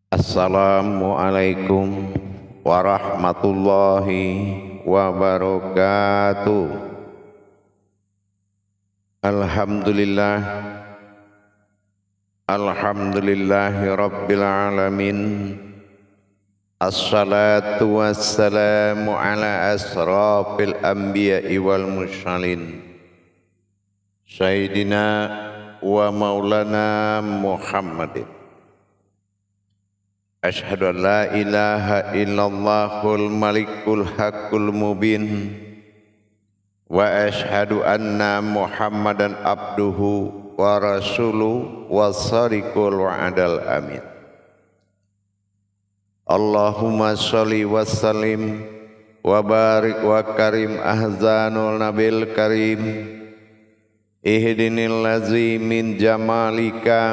Assalamualaikum warahmatullahi wabarakatuh. Alhamdulillah, alhamdulillahi rabbil alamin. Assalatu wassalamu ala asrafil anbiya'i wal mursalin, Sayyidina wa maulana Muhammadin. Asyhadu an la ilaha illallahul malikul haqqul mubin, wa asyhadu anna Muhammadan abduhu wa rasuluhu was-sadiqul wa'dal amin. Allahumma sholli wa sallim wa barik wa karim ahzanul nabil karim. Ihdinil ladzi min jamalika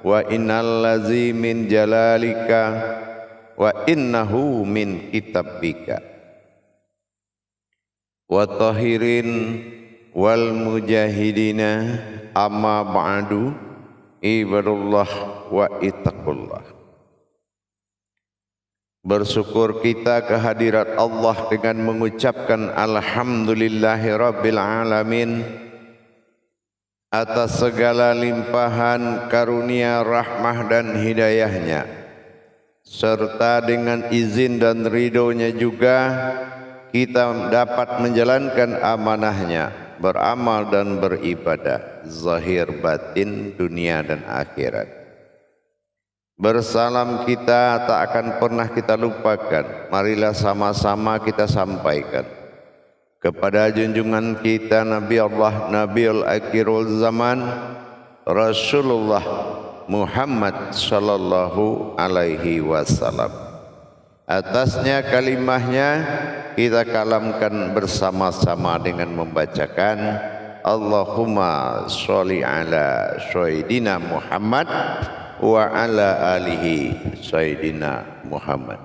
wa innal ladzi min jalalika wa innahu min kitabika wa tahirin wal mujahidina amma ba'du. Ibadullah wa ittaqullah. Bersyukur kita kehadirat Allah dengan mengucapkan alhamdulillahi rabbil alamin atas segala limpahan karunia, rahmah dan hidayahnya, serta dengan izin dan ridhonya juga kita dapat menjalankan amanahnya, beramal dan beribadah zahir batin dunia dan akhirat. Bersalam kita tak akan pernah kita lupakan, marilah sama-sama kita sampaikan kepada junjungan kita Nabi Allah, Nabiul Akhirul Zaman, Rasulullah Muhammad sallallahu alaihi wasallam. Atasnya kalimahnya kita kalamkan bersama-sama dengan membacakan Allahumma sholli ala Sayyidina Muhammad wa ala alihi Sayyidina Muhammad.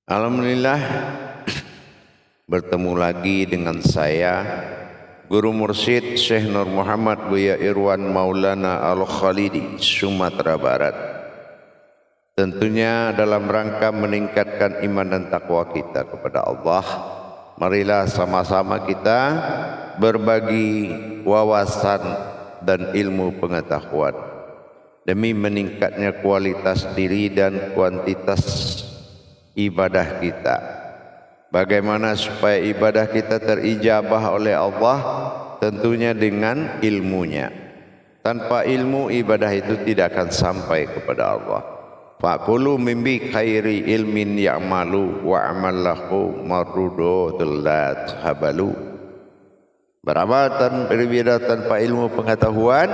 Alhamdulillah, bertemu lagi dengan saya, Guru Mursyid Syekh Nur Muhammad Buya Irwan Maulana Al-Khalidi, Sumatera Barat. Tentunya dalam rangka meningkatkan iman dan takwa kita kepada Allah, marilah sama-sama kita berbagi wawasan dan ilmu pengetahuan demi meningkatnya kualitas diri dan kuantitas ibadah kita. Bagaimana supaya ibadah kita terijabah oleh Allah? Tentunya dengan ilmunya. Tanpa ilmu ibadah itu tidak akan sampai kepada Allah. Faqulu mimbi khairi ilmin ya'malu wa amallahu marrudatul la tahabalu. Beramal beribadah tanpa ilmu pengetahuan,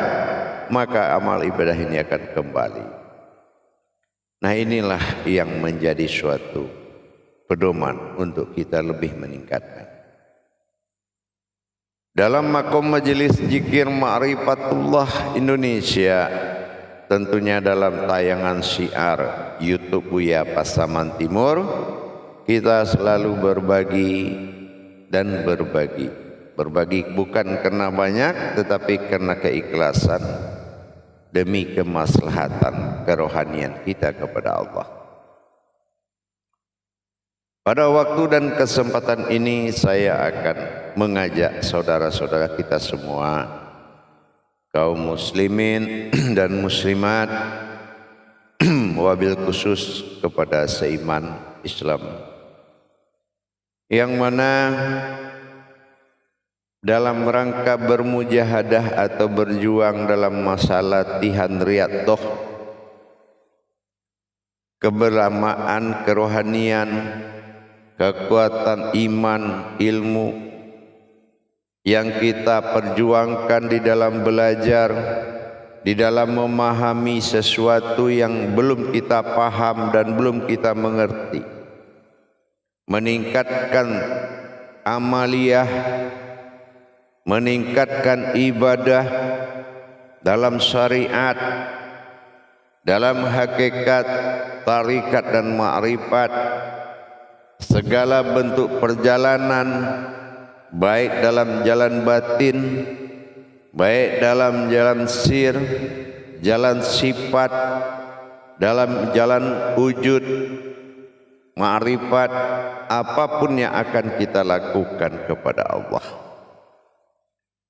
maka amal ibadah ini akan kembali. Nah, inilah yang menjadi suatu pedoman untuk kita lebih meningkatkan. Dalam makom majelis zikir Ma'rifatullah Indonesia, tentunya dalam tayangan syiar YouTube Buya Pasaman Timur, kita selalu berbagi dan berbagi. Berbagi bukan karena banyak, tetapi karena keikhlasan demi kemaslahatan kerohanian kita kepada Allah. Pada waktu dan kesempatan ini saya akan mengajak saudara-saudara kita semua, kaum muslimin dan muslimat, wabil khusus kepada seiman Islam, yang mana dalam rangka bermujahadah atau berjuang dalam masalah latihan riyadhah, kebersamaan kerohanian, kekuatan iman, ilmu yang kita perjuangkan di dalam belajar, di dalam memahami sesuatu yang belum kita paham dan belum kita mengerti, meningkatkan amaliyah, meningkatkan ibadah dalam syariat, dalam hakikat, tarikat dan ma'rifat, segala bentuk perjalanan, baik dalam jalan batin, baik dalam jalan sir, jalan sifat, dalam jalan wujud ma'rifat apapun yang akan kita lakukan kepada Allah.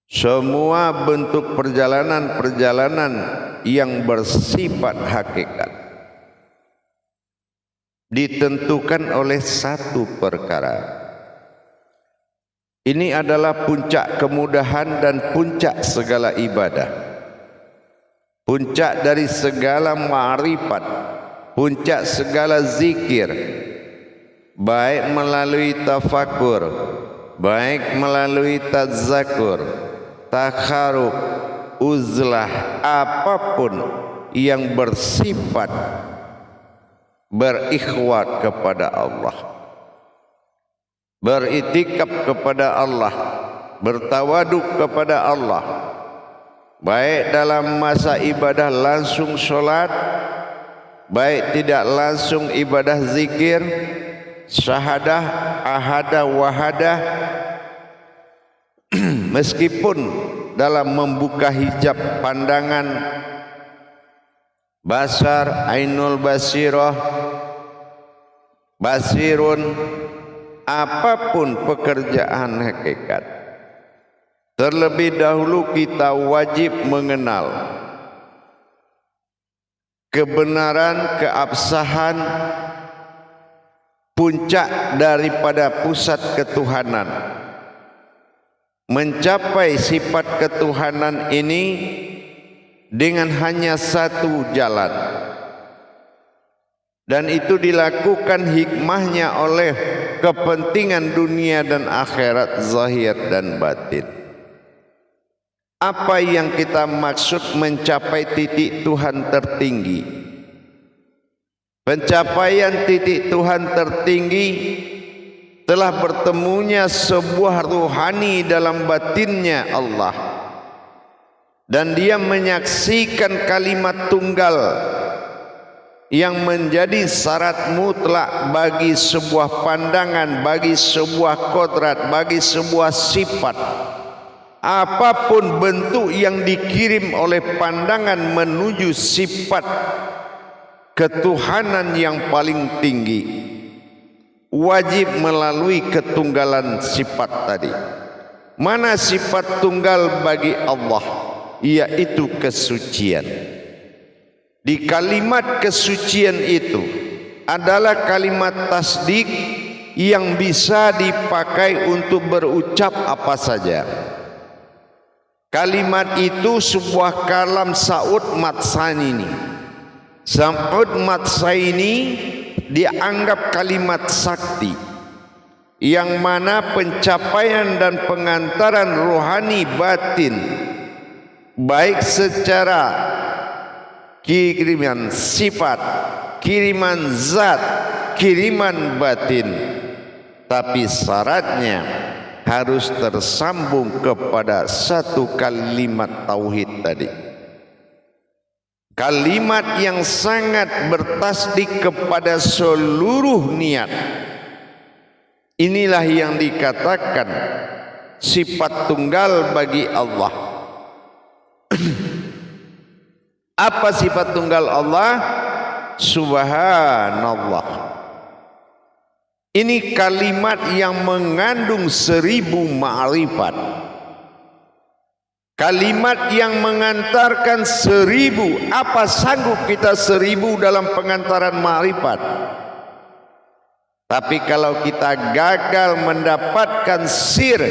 Semua bentuk perjalanan-perjalanan yang bersifat hakikat ditentukan oleh satu perkara. Ini adalah puncak kemudahan dan puncak segala ibadah, puncak dari segala ma'rifat, puncak segala zikir, baik melalui tafakur, baik melalui tadzakur, takharub, uzlah, apapun yang bersifat berikhwat kepada Allah, beritikaf kepada Allah, bertawaduk kepada Allah, baik dalam masa ibadah langsung sholat, baik tidak langsung ibadah zikir, syahadah, ahadah, wahadah, meskipun dalam membuka hijab pandangan basar, ainul basirah, basirun, apapun pekerjaan hakikat, terlebih dahulu kita wajib mengenal kebenaran, keabsahan, puncak daripada pusat ketuhanan. Mencapai sifat ketuhanan ini dengan hanya satu jalan, dan itu dilakukan hikmahnya oleh kepentingan dunia dan akhirat, zahir dan batin. Apa yang kita maksud mencapai titik Tuhan tertinggi? Pencapaian titik Tuhan tertinggi telah bertemunya sebuah ruhani dalam batinnya Allah, dan dia menyaksikan kalimat tunggal yang menjadi syarat mutlak bagi sebuah pandangan, bagi sebuah kodrat, bagi sebuah sifat. Apapun bentuk yang dikirim oleh pandangan menuju sifat ketuhanan yang paling tinggi, wajib melalui ketunggalan sifat tadi. Mana sifat tunggal bagi Allah? Yaitu kesucian. Di kalimat kesucian itu adalah kalimat tasdik yang bisa dipakai untuk berucap apa saja. Kalimat itu sebuah kalam Sa'ud Matsaini. Sa'ud Matsaini dianggap kalimat sakti, yang mana pencapaian dan pengantaran rohani batin, baik secara kiriman sifat, kiriman zat, kiriman batin, tapi syaratnya harus tersambung kepada satu kalimat tauhid tadi. Kalimat yang sangat bertasdik kepada seluruh niat. Inilah yang dikatakan sifat tunggal bagi Allah. Apa sifat tunggal Allah? Subhanallah. Ini kalimat yang mengandung 1000 ma'rifat. Kalimat yang mengantarkan 1000. Apa sanggup kita 1000 dalam pengantaran ma'rifat? Tapi kalau kita gagal mendapatkan sir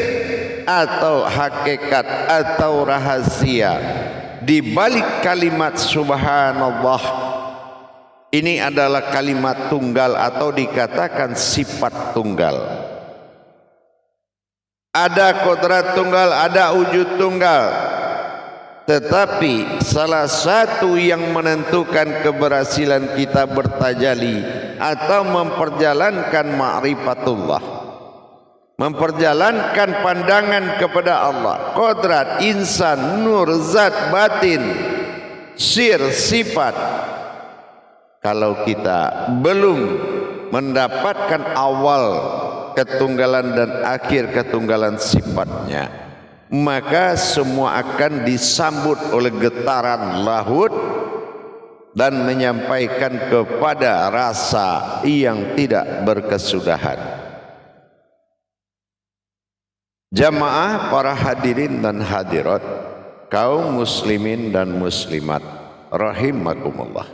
atau hakikat atau rahasia di balik kalimat subhanallah, ini adalah kalimat tunggal atau dikatakan sifat tunggal. Ada kodrat tunggal, ada wujud tunggal, tetapi salah satu yang menentukan keberhasilan kita bertajali atau memperjalankan ma'rifatullah, memperjalankan pandangan kepada Allah, kodrat, insan, nur, zat, batin, sir, sifat. Kalau kita belum mendapatkan awal ketunggalan dan akhir ketunggalan sifatnya, maka semua akan disambut oleh getaran lahut dan menyampaikan kepada rasa yang tidak berkesudahan. Jamaah para hadirin dan hadirat, kaum muslimin dan muslimat rahimakumullah.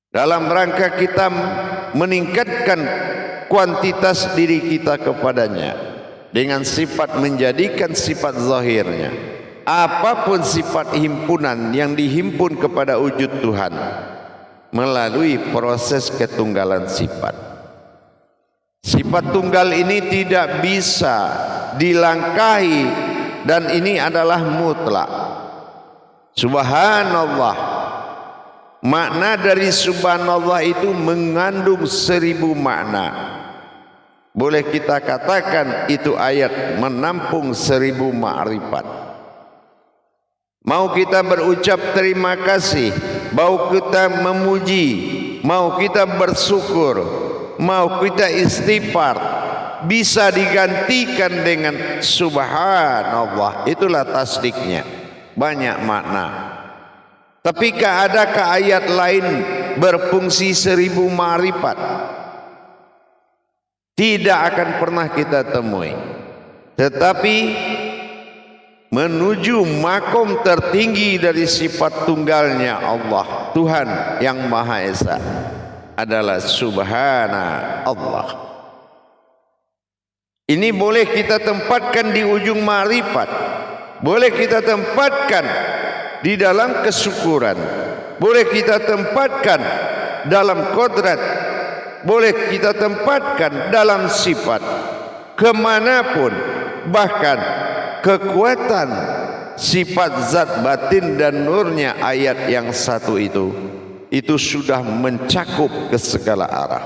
Dalam rangka kita meningkatkan kuantitas diri kita kepadanya dengan sifat menjadikan sifat zahirnya, apapun sifat himpunan yang dihimpun kepada wujud Tuhan melalui proses ketunggalan sifat. Sifat tunggal ini tidak bisa dilangkahi dan ini adalah mutlak. Subhanallah. Makna dari subhanallah itu mengandung 1000 makna. Boleh kita katakan itu ayat menampung 1000 ma'rifat. Mau kita berucap terima kasih, mau kita memuji, mau kita bersyukur, mau kita istighfar, bisa digantikan dengan subhanallah. Itulah tasdiknya, banyak makna. Tapi adakah ayat lain berfungsi 1000 ma'rifat? Tidak akan pernah kita temui. Tetapi menuju makom tertinggi dari sifat tunggalnya Allah, Tuhan yang Maha Esa, adalah Subhanallah. Ini boleh kita tempatkan di ujung ma'rifat, boleh kita tempatkan di dalam kesyukuran, boleh kita tempatkan dalam kodrat, boleh kita tempatkan dalam sifat, kemanapun. Bahkan kekuatan sifat zat batin dan nurnya ayat yang satu itu sudah mencakup ke segala arah.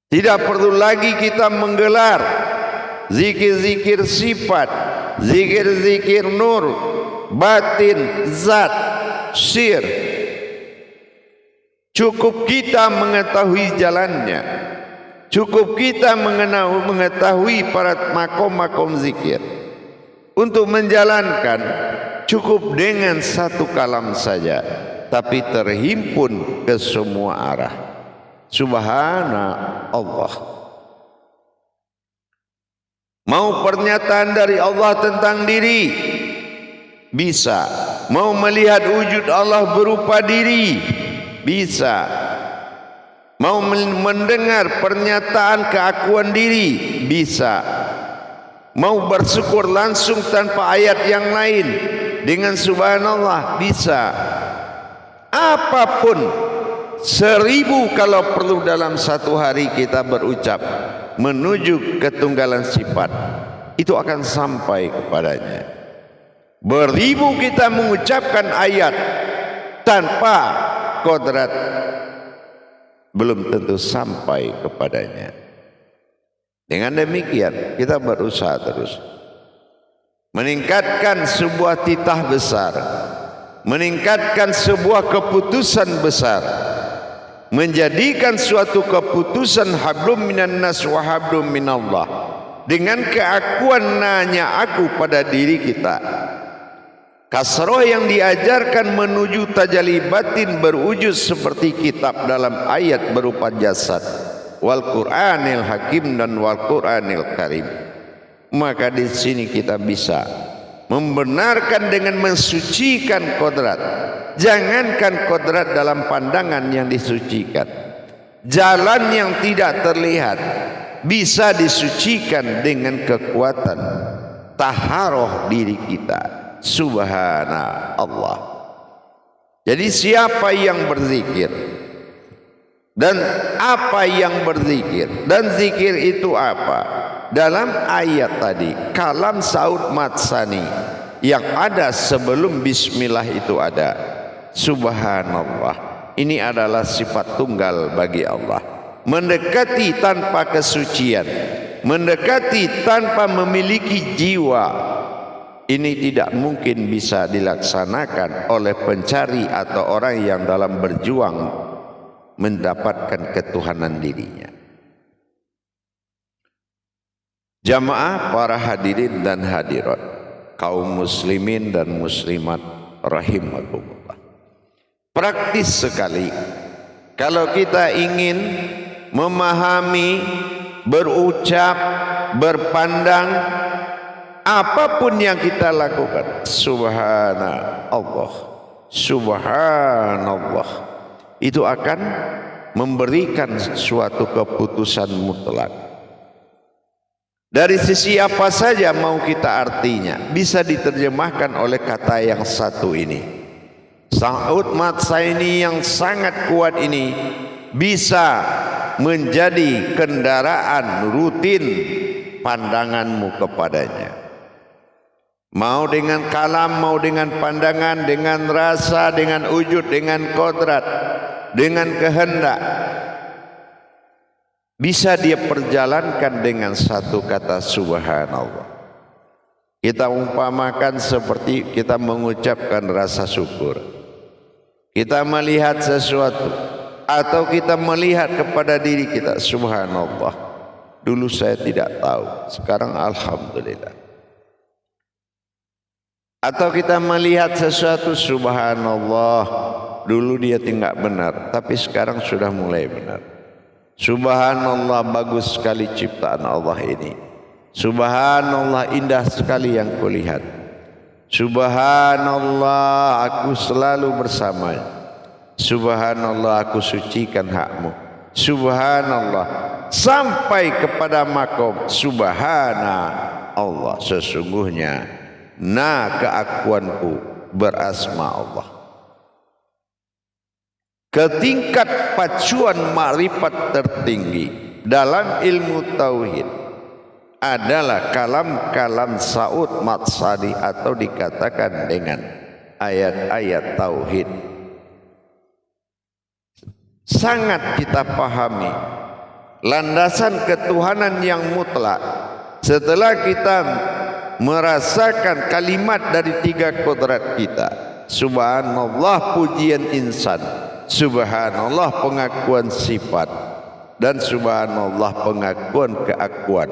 Tidak perlu lagi kita menggelar zikir-zikir sifat, zikir-zikir nur, batin, zat, sir. Cukup kita mengetahui jalannya, cukup kita mengetahui para makom-makom zikir. Untuk menjalankan cukup dengan satu kalam saja, tapi terhimpun ke semua arah. Subhanallah. Mau pernyataan dari Allah tentang diri, bisa. Mau melihat wujud Allah berupa diri, bisa. Mau mendengar pernyataan keakuan diri, bisa. Mau bersyukur langsung tanpa ayat yang lain dengan subhanallah, bisa. Apapun, 1000 kalau perlu dalam satu hari kita berucap menuju ketunggalan sifat, itu akan sampai kepadanya. Beribu kita mengucapkan ayat tanpa kodrat, belum tentu sampai kepadanya. Dengan demikian kita berusaha terus meningkatkan sebuah titah besar, meningkatkan sebuah keputusan besar, menjadikan suatu keputusan hablum minan nas wa hablum minallah, dengan keakuan nanya aku pada diri kita. Kasroh yang diajarkan menuju tajalli batin berwujud seperti kitab dalam ayat berupa jasad, wal Qur'anil Hakim dan wal Qur'anil Karim. Maka di sini kita bisa membenarkan dengan mensucikan kodrat. Jangankan kodrat dalam pandangan yang disucikan, jalan yang tidak terlihat bisa disucikan dengan kekuatan taharoh diri kita. Subhanallah. Jadi siapa yang berzikir dan apa yang berzikir, dan zikir itu apa? Dalam ayat tadi kalam Saud Matsani yang ada sebelum bismillah itu ada subhanallah. Ini adalah sifat tunggal bagi Allah, mendekati tanpa kesucian, mendekati tanpa memiliki jiwa. Ini tidak mungkin bisa dilaksanakan oleh pencari atau orang yang dalam berjuang mendapatkan ketuhanan dirinya. Jamaah para hadirin dan hadirat, kaum muslimin dan muslimat rahimakumullah. Praktis sekali kalau kita ingin memahami, berucap, berpandang apapun yang kita lakukan, subhanallah, subhanallah, itu akan memberikan suatu keputusan mutlak. Dari sisi apa saja mau kita artinya, bisa diterjemahkan oleh kata yang satu ini. Sa'ud Matsaini yang sangat kuat ini bisa menjadi kendaraan rutin pandanganmu kepadanya. Mau dengan kalam, mau dengan pandangan, dengan rasa, dengan wujud, dengan kodrat, dengan kehendak, bisa dia perjalankan dengan satu kata subhanallah. Kita umpamakan seperti kita mengucapkan rasa syukur. Kita melihat sesuatu atau kita melihat kepada diri kita, subhanallah, dulu saya tidak tahu, sekarang alhamdulillah. Atau kita melihat sesuatu, subhanallah, dulu dia tidak benar, tapi sekarang sudah mulai benar. Subhanallah, bagus sekali ciptaan Allah ini. Subhanallah, indah sekali yang kulihat. Subhanallah, aku selalu bersamanya. Subhanallah, aku sucikan hakmu. Subhanallah, sampai kepada makom subhanallah, sesungguhnya keakuanku berasma Allah. Ketingkat pacuan makrifat tertinggi dalam ilmu tauhid adalah kalam-kalam Sa'ud Matsali, atau dikatakan dengan ayat-ayat tauhid. Sangat kita pahami landasan ketuhanan yang mutlak setelah kita merasakan kalimat dari tiga kodrat kita. Subhanallah, pujian insan. Subhanallah, pengakuan sifat. Dan subhanallah, pengakuan keakuan.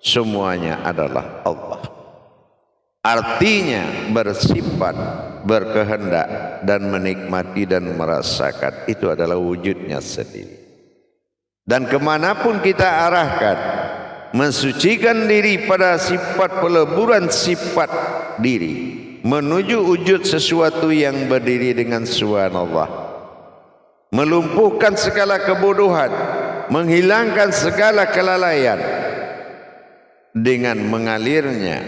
Semuanya adalah Allah. Artinya bersifat, berkehendak, dan menikmati dan merasakan, itu adalah wujudnya sendiri. Dan kemanapun kita arahkan, mensucikan diri pada sifat peleburan sifat diri, menuju wujud sesuatu yang berdiri dengan subhanallah, melumpuhkan segala kebodohan, menghilangkan segala kelalaian dengan mengalirnya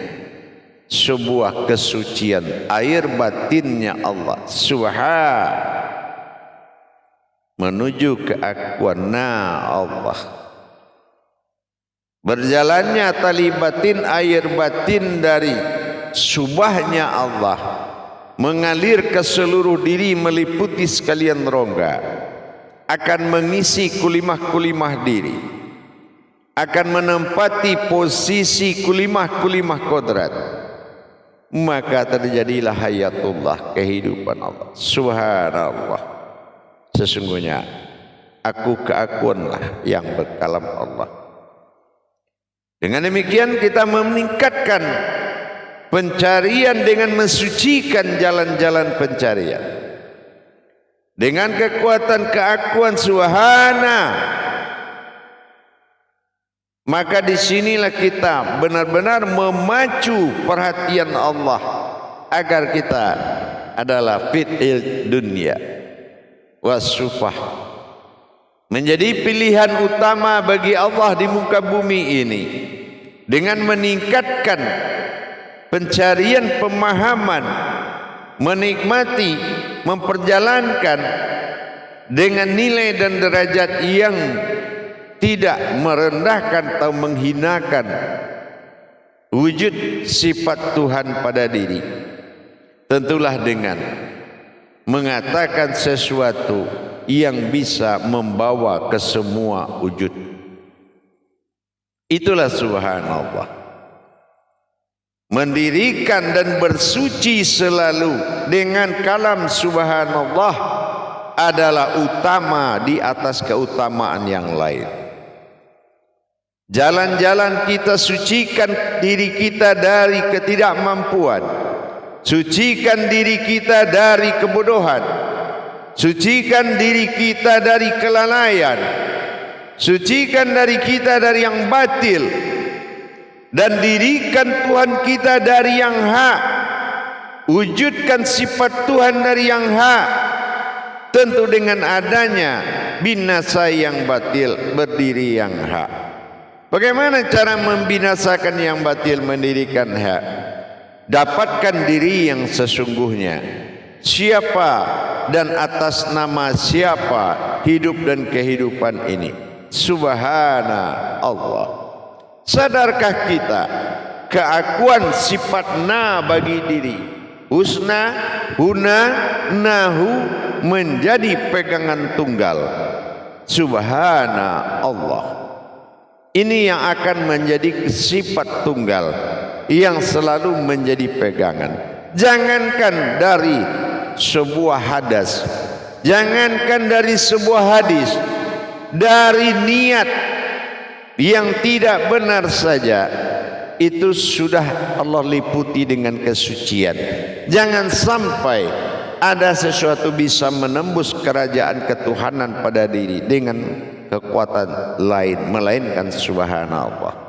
sebuah kesucian air batinnya Allah subhan menuju keakuan Allah. Berjalannya tali batin, air batin dari subahnya Allah mengalir ke seluruh diri, meliputi sekalian rongga, akan mengisi kulimah-kulimah diri, akan menempati posisi kulimah-kulimah kodrat, maka terjadilah hayatullah, kehidupan Allah. Subhanallah, sesungguhnya aku keakuanlah yang berkalam Allah. Dengan demikian kita meningkatkan pencarian dengan mensucikan jalan-jalan pencarian. Dengan kekuatan keakuan subhana, maka disinilah kita benar-benar memacu perhatian Allah agar kita adalah fitil dunia wasufah, menjadi pilihan utama bagi Allah di muka bumi ini, dengan meningkatkan pencarian pemahaman, menikmati, memperjalankan dengan nilai dan derajat yang tidak merendahkan atau menghinakan wujud sifat Tuhan pada diri. Tentulah dengan mengatakan sesuatu yang bisa membawa ke semua wujud. Itulah subhanallah. Mendirikan dan bersuci selalu dengan kalam subhanallah adalah utama di atas keutamaan yang lain. Jalan-jalan kita sucikan diri kita dari ketidakmampuan, Sucikan diri kita dari kebodohan, sucikan diri kita dari kelalaian, sucikan dari kita dari yang batil, dan dirikan Tuhan kita dari yang hak. Wujudkan sifat Tuhan dari yang hak, tentu dengan adanya binasa yang batil, berdiri yang hak. Bagaimana cara membinasakan yang batil, mendirikan hak? Dapatkan diri yang sesungguhnya. Siapa dan atas nama siapa hidup dan kehidupan ini? Subhana Allah. Sadarkah kita keakuan sifat na bagi diri? Husna, huna, nahu menjadi pegangan tunggal. Subhana Allah. Ini yang akan menjadi sifat tunggal yang selalu menjadi pegangan. Jangankan dari sebuah hadas, jangankan dari sebuah hadis, dari niat yang tidak benar saja, itu sudah Allah liputi dengan kesucian. Jangan sampai ada sesuatu bisa menembus kerajaan ketuhanan pada diri dengan kekuatan lain, melainkan subhanallah.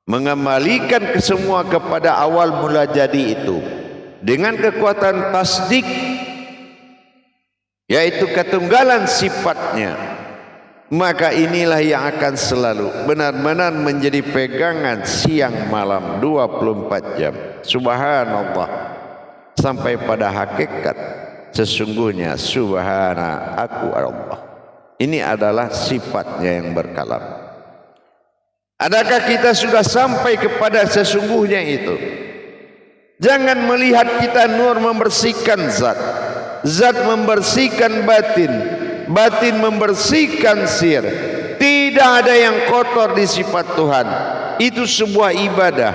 Mengembalikan kesemua kepada awal mula jadi itu dengan kekuatan tasdik, yaitu ketunggalan sifatnya, maka inilah yang akan selalu benar-benar menjadi pegangan siang malam 24 jam. Subhanallah, sampai pada hakikat sesungguhnya subhana aku Allah. Ini adalah sifatnya yang berkalam. Adakah kita sudah sampai kepada sesungguhnya itu? Jangan melihat kita nur membersihkan zat, zat membersihkan batin, batin membersihkan sir. Tidak ada yang kotor di sifat Tuhan. Itu sebuah ibadah.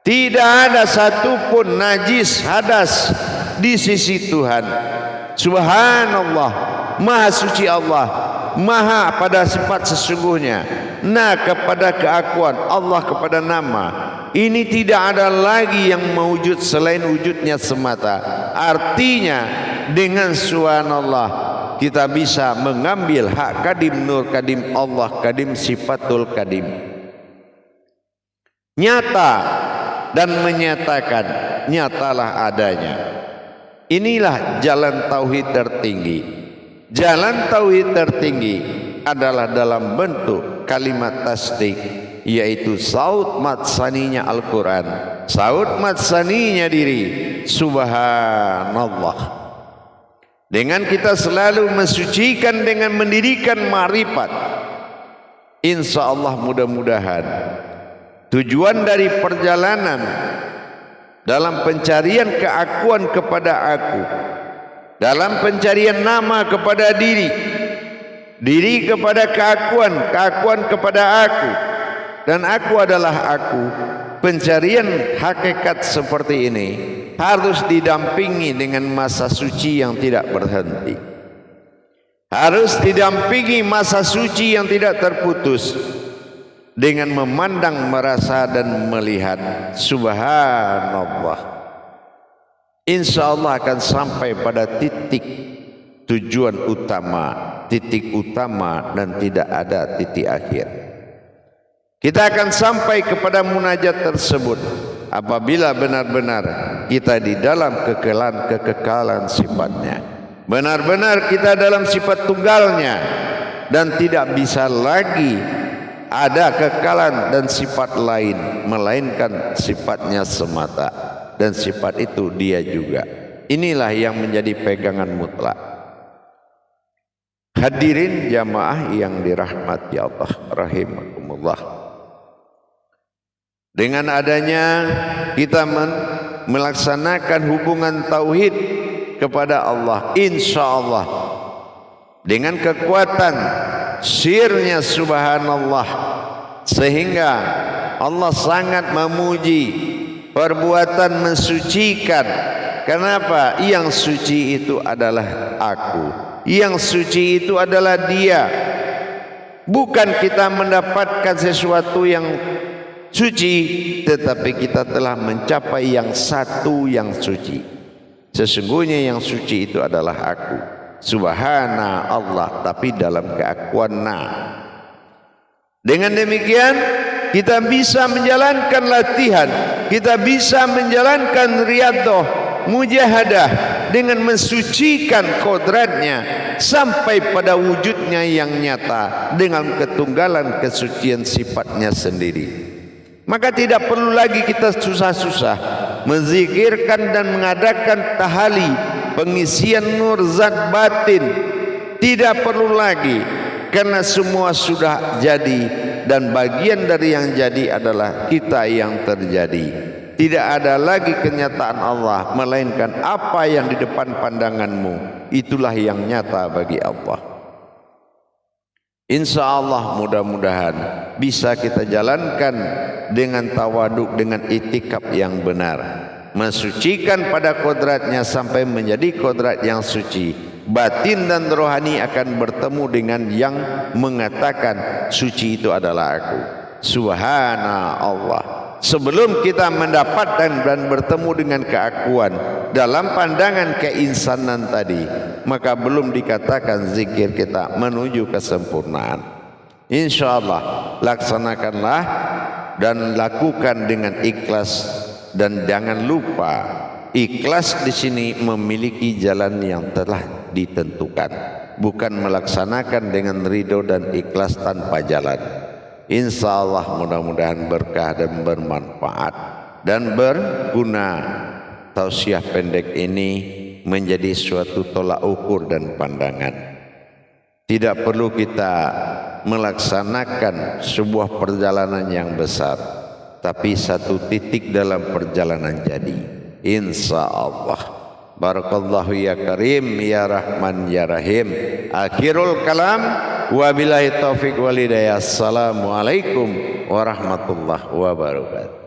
Tidak ada satupun najis hadas di sisi Tuhan. Subhanallah, maha suci Allah, maha pada sifat sesungguhnya. Nah, kepada keakuan Allah, kepada nama ini tidak ada lagi yang mewujud selain wujudnya semata. Artinya dengan subhanallah kita bisa mengambil hak kadim, nur kadim Allah, kadim sifatul kadim, nyata dan menyatakan nyatalah adanya. Inilah jalan tauhid tertinggi. Jalan tauhid tertinggi adalah dalam bentuk kalimat tasdik, yaitu saut matsaninya Al-Quran, saut matsaninya diri. Subhanallah. Dengan kita selalu mensucikan dengan mendirikan ma'rifat, insya Allah mudah-mudahan tujuan dari perjalanan dalam pencarian keakuan kepada aku, dalam pencarian nama kepada diri, diri kepada keakuan, keakuan kepada aku, dan aku adalah aku. Pencarian hakikat seperti ini harus didampingi dengan masa suci yang tidak berhenti, harus didampingi masa suci yang tidak terputus dengan memandang, merasa dan melihat. Subhanallah. Insya Allah akan sampai pada titik tujuan utama, titik utama, dan tidak ada titik akhir. Kita akan sampai kepada munajat tersebut apabila benar-benar kita di dalam kekekalan sifatnya, benar-benar kita dalam sifat tunggalnya, dan tidak bisa lagi ada kekalan dan sifat lain melainkan sifatnya semata, dan sifat itu dia juga. Inilah yang menjadi pegangan mutlak. Hadirin jamaah yang dirahmati Allah rahimakumullah. Dengan adanya kita melaksanakan hubungan tauhid kepada Allah, insya Allah dengan kekuatan sirnya subhanallah, sehingga Allah sangat memuji perbuatan mensucikan. Kenapa? Yang suci itu adalah aku, yang suci itu adalah dia. Bukan kita mendapatkan sesuatu yang suci, tetapi kita telah mencapai yang satu yang suci. Sesungguhnya yang suci itu adalah aku. Subhana Allah, tapi dalam keakuan na. Dengan demikian kita bisa menjalankan latihan, kita bisa menjalankan riyadhah, mujahadah dengan mensucikan kodratnya sampai pada wujudnya yang nyata dengan ketunggalan kesucian sifatnya sendiri. Maka tidak perlu lagi kita susah-susah menzikirkan dan mengadakan tahali, pengisian nur zat batin. Tidak perlu lagi, karena semua sudah jadi, dan bagian dari yang jadi adalah kita yang terjadi. Tidak ada lagi kenyataan Allah, melainkan apa yang di depan pandanganmu, itulah yang nyata bagi Allah. Insya Allah mudah-mudahan bisa kita jalankan dengan tawaduk, dengan itikaf yang benar, mensucikan pada kodratnya sampai menjadi kodrat yang suci. Batin dan rohani akan bertemu dengan yang mengatakan suci itu adalah aku. Subhana Allah. Sebelum kita mendapatkan dan bertemu dengan keakuan dalam pandangan keinsanan tadi, maka belum dikatakan zikir kita menuju kesempurnaan. Insya Allah laksanakanlah dan lakukan dengan ikhlas, dan jangan lupa ikhlas di sini memiliki jalan yang telah ditentukan, bukan melaksanakan dengan ridho dan ikhlas tanpa jalan. Insya Allah mudah-mudahan berkah dan bermanfaat dan berguna. Tausiah pendek ini menjadi suatu tolak ukur dan pandangan. Tidak perlu kita melaksanakan sebuah perjalanan yang besar, tapi satu titik dalam perjalanan jadi. Insya Allah. Barakallahu ya Karim ya Rahman ya Rahim. Akhirul kalam, wabillahi taufiq wal hidayah. Assalamualaikum warahmatullahi wabarakatuh.